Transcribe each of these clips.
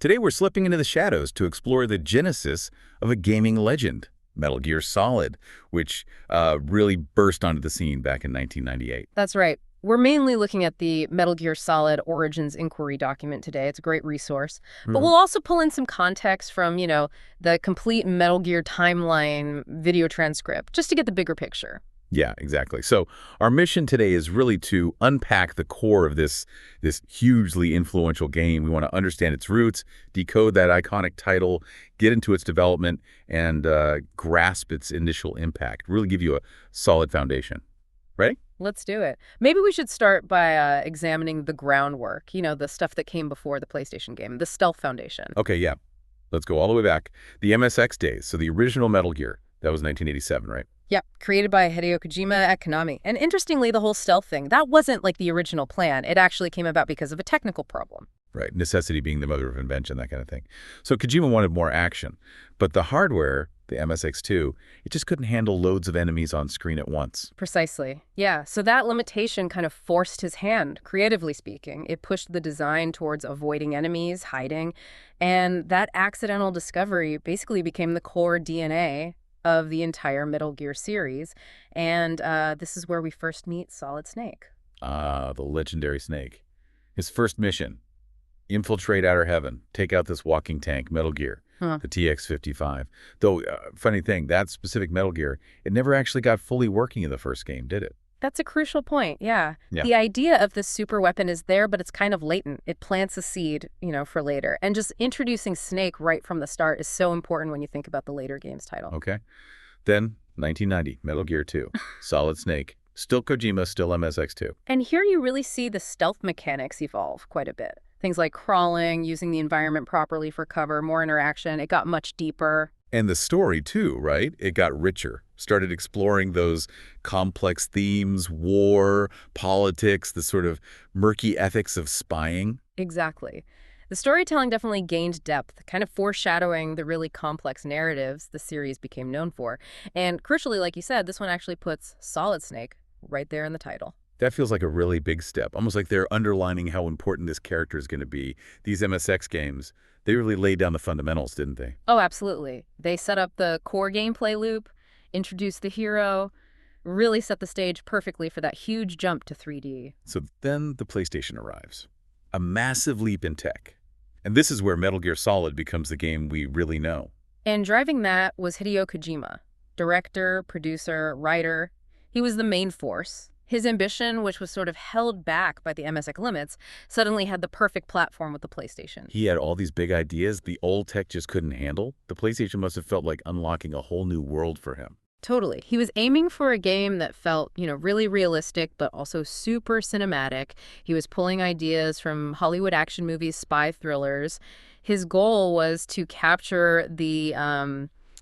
Today we're slipping into the shadows to explore the genesis of a gaming legend, Metal Gear Solid, which really burst onto the scene back in 1998. That's right. We're mainly looking at the Metal Gear Solid Origins Inquiry document today. It's a great resource. But we'll also pull in some context from, the complete Metal Gear timeline video transcript, just to get the bigger picture. Yeah, exactly. So our mission today is really to unpack the core of this hugely influential game. We want to understand its roots, decode that iconic title, get into its development, and grasp its initial impact. Really give you a solid foundation. Ready? Let's do it. Maybe we should start by examining the groundwork, the stuff that came before the PlayStation game, the Stealth Foundation. Okay, yeah. Let's go all the way back. The MSX days, so the original Metal Gear. That was 1987, right? Yep, created by Hideo Kojima at Konami. And interestingly, the whole stealth thing, that wasn't like the original plan. It actually came about because of a technical problem. Right, necessity being the mother of invention, that kind of thing. So Kojima wanted more action, but the hardware, the MSX2, it just couldn't handle loads of enemies on screen at once. Precisely. Yeah, so that limitation kind of forced his hand, creatively speaking. It pushed the design towards avoiding enemies, hiding, and that accidental discovery basically became the core DNA of the entire Metal Gear series, and this is where we first meet Solid Snake. Ah, the legendary Snake. His first mission, infiltrate outer heaven, take out this walking tank, Metal Gear, the TX-55. Though, funny thing, that specific Metal Gear, it never actually got fully working in the first game, did it? That's a crucial point, yeah. Yeah. The idea of this super weapon is there, but it's kind of latent. It plants a seed, for later. And just introducing Snake right from the start is so important when you think about the later game's title. Okay. Then, 1990, Metal Gear 2, Solid Snake. Still Kojima, still MSX2. And here you really see the stealth mechanics evolve quite a bit. Things like crawling, using the environment properly for cover, more interaction. It got much deeper. And the story, too, right? It got richer. Started exploring those complex themes, war, politics, the sort of murky ethics of spying. Exactly. The storytelling definitely gained depth, kind of foreshadowing the really complex narratives the series became known for. And crucially, like you said, this one actually puts Solid Snake right there in the title. That feels like a really big step, almost like they're underlining how important this character is going to be. These MSX games, they really laid down the fundamentals, didn't they? Oh, absolutely. They set up the core gameplay loop, introduced the hero, really set the stage perfectly for that huge jump to 3D. So then the PlayStation arrives. A massive leap in tech. And this is where Metal Gear Solid becomes the game we really know. And driving that was Hideo Kojima, director, producer, writer. He was the main force. His ambition, which was sort of held back by the MSX limits, suddenly had the perfect platform with the PlayStation. He had all these big ideas the old tech just couldn't handle. The PlayStation must have felt like unlocking a whole new world for him. Totally. He was aiming for a game that felt, really realistic, but also super cinematic. He was pulling ideas from Hollywood action movies, spy thrillers. His goal was to capture the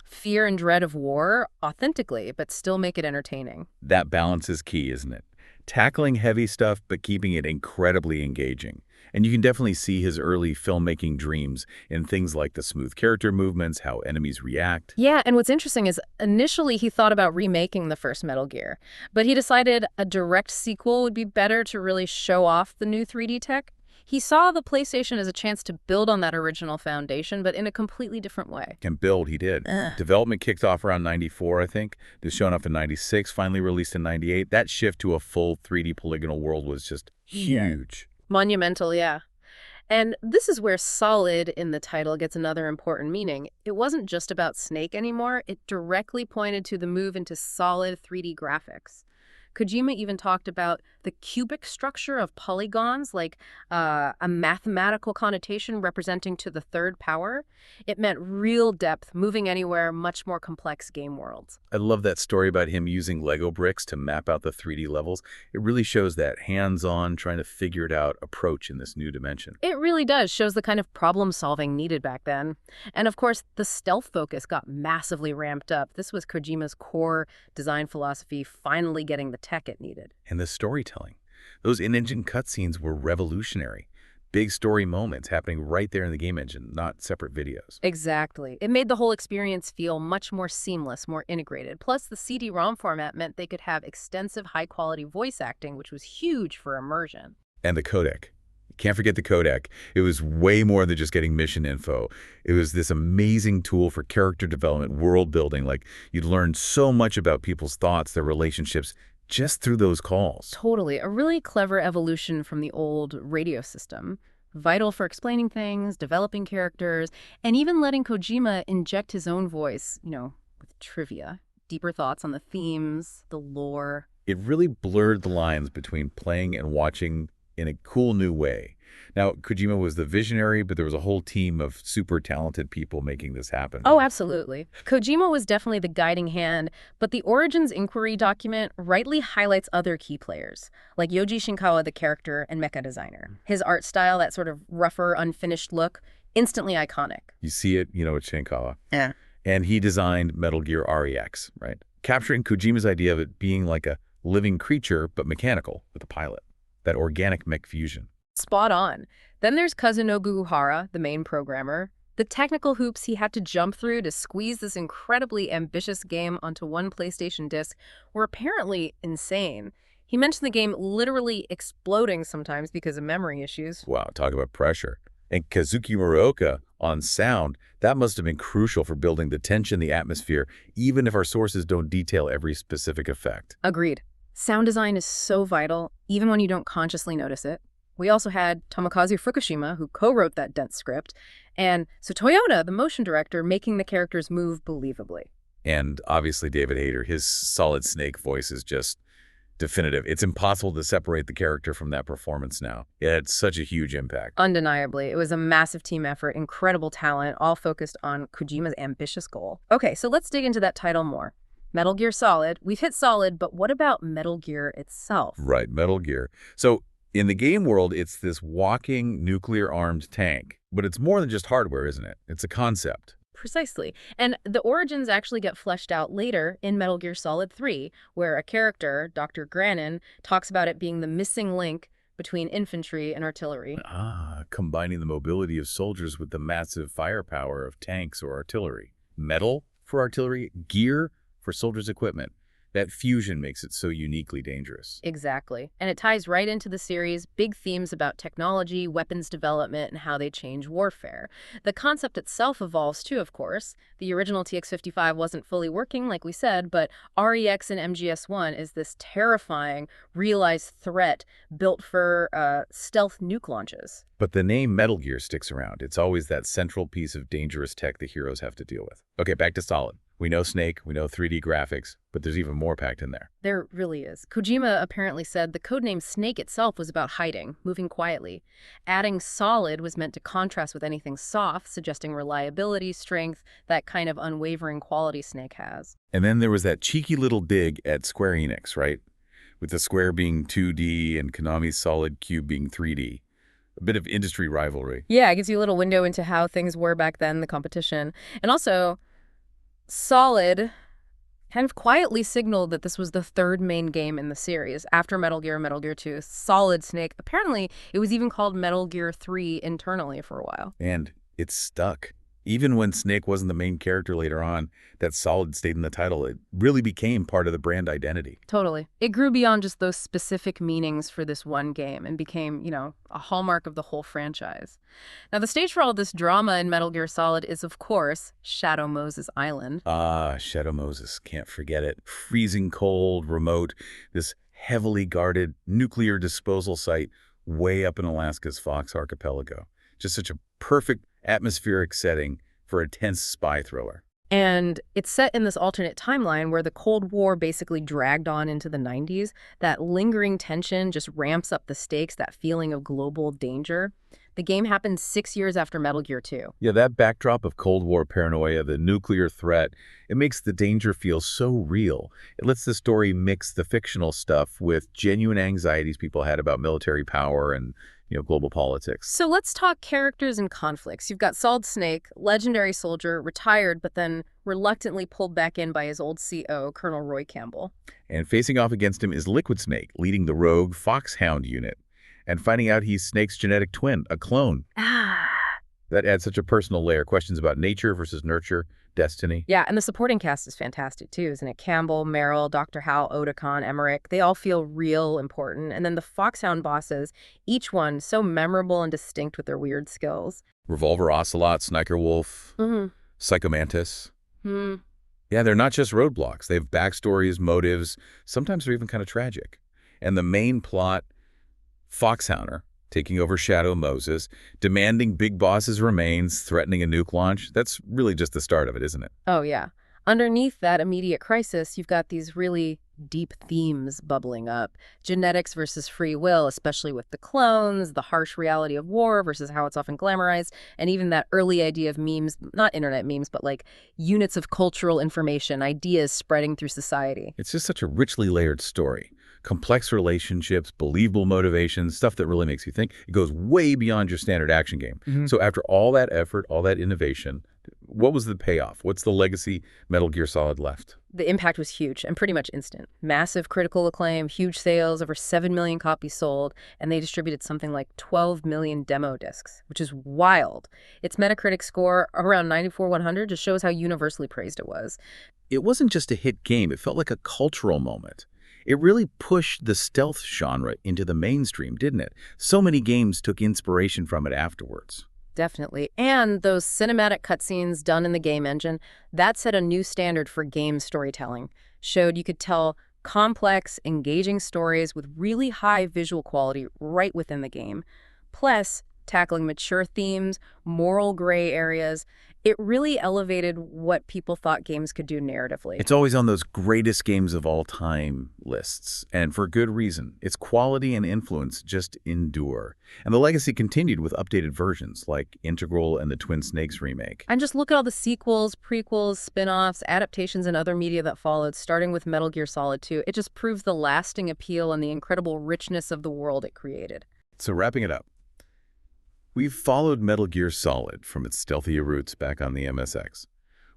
fear and dread of war authentically, but still make it entertaining. That balance is key, isn't it? Tackling heavy stuff, but keeping it incredibly engaging. And you can definitely see his early filmmaking dreams in things like the smooth character movements, how enemies react. Yeah, and what's interesting is initially he thought about remaking the first Metal Gear, but he decided a direct sequel would be better to really show off the new 3D tech. He saw the PlayStation as a chance to build on that original foundation, but in a completely different way. And build, he did. Development kicked off around 94, I think. It was shown off in 96, finally released in 98. That shift to a full 3D polygonal world was just huge. Monumental, yeah. And this is where solid in the title gets another important meaning. It wasn't just about Snake anymore. It directly pointed to the move into solid 3D graphics. Kojima even talked about the cubic structure of polygons, like a mathematical connotation representing to the third power. It meant real depth, moving anywhere, much more complex game worlds. I love that story about him using Lego bricks to map out the 3D levels. It really shows that hands-on, trying to figure it out approach in this new dimension. It really does. Shows the kind of problem-solving needed back then. And of course, the stealth focus got massively ramped up. This was Kojima's core design philosophy, finally getting the tech it needed. And the storytelling. Those in-engine cutscenes were revolutionary. Big story moments happening right there in the game engine, not separate videos. Exactly. It made the whole experience feel much more seamless, more integrated. Plus, the CD-ROM format meant they could have extensive high-quality voice acting, which was huge for immersion. And the codec. It Can't forget the codec. It was way more than just getting mission info. It was this amazing tool for character development, world building. Like, you'd learn so much about people's thoughts, their relationships, just through those calls. Totally. A really clever evolution from the old radio system. Vital for explaining things, developing characters, and even letting Kojima inject his own voice, with trivia, deeper thoughts on the themes, the lore. It really blurred the lines between playing and watching in a cool new way. Now, Kojima was the visionary, but there was a whole team of super talented people making this happen. Oh, absolutely. Kojima was definitely the guiding hand, but the Origins Inquiry document rightly highlights other key players, like Yoji Shinkawa, the character and mecha designer. His art style, that sort of rougher, unfinished look, instantly iconic. You see it, with Shinkawa. Yeah. And he designed Metal Gear REX, right? Capturing Kojima's idea of it being like a living creature, but mechanical, with a pilot. That organic mech fusion. Spot on. Then there's Kazunobu Uhara, the main programmer. The technical hoops he had to jump through to squeeze this incredibly ambitious game onto one PlayStation disc were apparently insane. He mentioned the game literally exploding sometimes because of memory issues. Wow, talk about pressure. And Kazuki Muraoka on sound, that must have been crucial for building the tension, the atmosphere, even if our sources don't detail every specific effect. Agreed. Sound design is so vital, even when you don't consciously notice it. We also had Tomokazu Fukushima, who co-wrote that dense script, and Toyota, the motion director, making the characters move believably. And obviously David Hayter, his Solid Snake voice is just definitive. It's impossible to separate the character from that performance now. It had such a huge impact. Undeniably. It was a massive team effort, incredible talent, all focused on Kojima's ambitious goal. Okay, so let's dig into that title more. Metal Gear Solid. We've hit Solid, but what about Metal Gear itself? Right, Metal Gear. So in the game world, it's this walking nuclear-armed tank. But it's more than just hardware, isn't it? It's a concept. Precisely. And the origins actually get fleshed out later in Metal Gear Solid 3, where a character, Dr. Granin, talks about it being the missing link between infantry and artillery. Combining the mobility of soldiers with the massive firepower of tanks or artillery. Metal for artillery, gear for soldiers' equipment. That fusion makes it so uniquely dangerous. Exactly. And it ties right into the series' big themes about technology, weapons development, and how they change warfare. The concept itself evolves too, of course. The original TX-55 wasn't fully working, like we said, but REX and MGS-1 is this terrifying, realized threat built for stealth nuke launches. But the name Metal Gear sticks around. It's always that central piece of dangerous tech the heroes have to deal with. Okay, back to Solid. We know Snake, we know 3D graphics, but there's even more packed in there. There really is. Kojima apparently said the codename Snake itself was about hiding, moving quietly. Adding solid was meant to contrast with anything soft, suggesting reliability, strength, that kind of unwavering quality Snake has. And then there was that cheeky little dig at Square Enix, right? With the Square being 2D and Konami's Solid Cube being 3D. A bit of industry rivalry. Yeah, it gives you a little window into how things were back then, the competition. And also, Solid kind of quietly signaled that this was the third main game in the series. After Metal Gear and Metal Gear 2, Solid Snake. Apparently, it was even called Metal Gear 3 internally for a while. And it stuck. Even when Snake wasn't the main character later on, that Solid stayed in the title. It really became part of the brand identity. Totally. It grew beyond just those specific meanings for this one game and became, a hallmark of the whole franchise. Now, the stage for all this drama in Metal Gear Solid is, of course, Shadow Moses Island. Shadow Moses. Can't forget it. Freezing cold, remote, this heavily guarded nuclear disposal site way up in Alaska's Fox Archipelago. Just such a perfect atmospheric setting for a tense spy thriller. And it's set in this alternate timeline where the Cold War basically dragged on into the 90s. That lingering tension just ramps up the stakes, that feeling of global danger. The game happened 6 years after Metal Gear 2. Yeah, that backdrop of Cold War paranoia, the nuclear threat, it makes the danger feel so real. It lets the story mix the fictional stuff with genuine anxieties people had about military power and global politics. So let's talk characters and conflicts. You've got Solid Snake, legendary soldier, retired, but then reluctantly pulled back in by his old CO, Colonel Roy Campbell. And facing off against him is Liquid Snake, leading the rogue Foxhound unit, and finding out he's Snake's genetic twin, a clone. That adds such a personal layer. Questions about nature versus nurture, destiny. Yeah, and the supporting cast is fantastic too, isn't it? Campbell, Merrill, Dr. Hal, Otakon, Emmerich, they all feel real important. And then the Foxhound bosses, each one so memorable and distinct with their weird skills. Revolver Ocelot, Sniker Wolf, Mm-hmm. Psychomantis. Hmm. Yeah, they're not just roadblocks. They have backstories, motives. Sometimes they're even kind of tragic. And the main plot, Foxhounder, taking over Shadow Moses, demanding Big Boss's remains, threatening a nuke launch. That's really just the start of it, isn't it? Oh, yeah. Underneath that immediate crisis, you've got these really deep themes bubbling up. Genetics versus free will, especially with the clones, the harsh reality of war versus how it's often glamorized, and even that early idea of memes, not internet memes, but like units of cultural information, ideas spreading through society. It's just such a richly layered story. Complex relationships, believable motivations, stuff that really makes you think. It goes way beyond your standard action game. Mhm. So after all that effort, all that innovation, what was the payoff? What's the legacy Metal Gear Solid left? The impact was huge and pretty much instant. Massive critical acclaim, huge sales, over 7 million copies sold, and they distributed something like 12 million demo discs, which is wild. Its Metacritic score, around 94/100, just shows how universally praised it was. It wasn't just a hit game. It felt like a cultural moment. It really pushed the stealth genre into the mainstream, didn't it? So many games took inspiration from it afterwards. Definitely. And those cinematic cutscenes done in the game engine, that set a new standard for game storytelling. Showed you could tell complex, engaging stories with really high visual quality right within the game. Plus, tackling mature themes, moral gray areas. It really elevated what people thought games could do narratively. It's always on those greatest games of all time lists, and for good reason. Its quality and influence just endure. And the legacy continued with updated versions like Integral and the Twin Snakes remake. And just look at all the sequels, prequels, spin-offs, adaptations, and other media that followed, starting with Metal Gear Solid 2. It just proves the lasting appeal and the incredible richness of the world it created. So wrapping it up, we've followed Metal Gear Solid from its stealthy roots back on the MSX.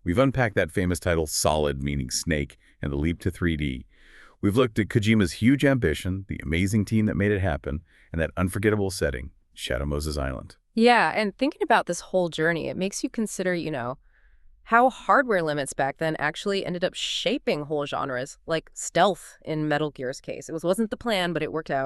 We've unpacked that famous title Solid, meaning snake, and the leap to 3D. We've looked at Kojima's huge ambition, the amazing team that made it happen, and that unforgettable setting, Shadow Moses Island. Yeah, and thinking about this whole journey, it makes you consider, how hardware limits back then actually ended up shaping whole genres, like stealth in Metal Gear's case. Wasn't the plan, but it worked out.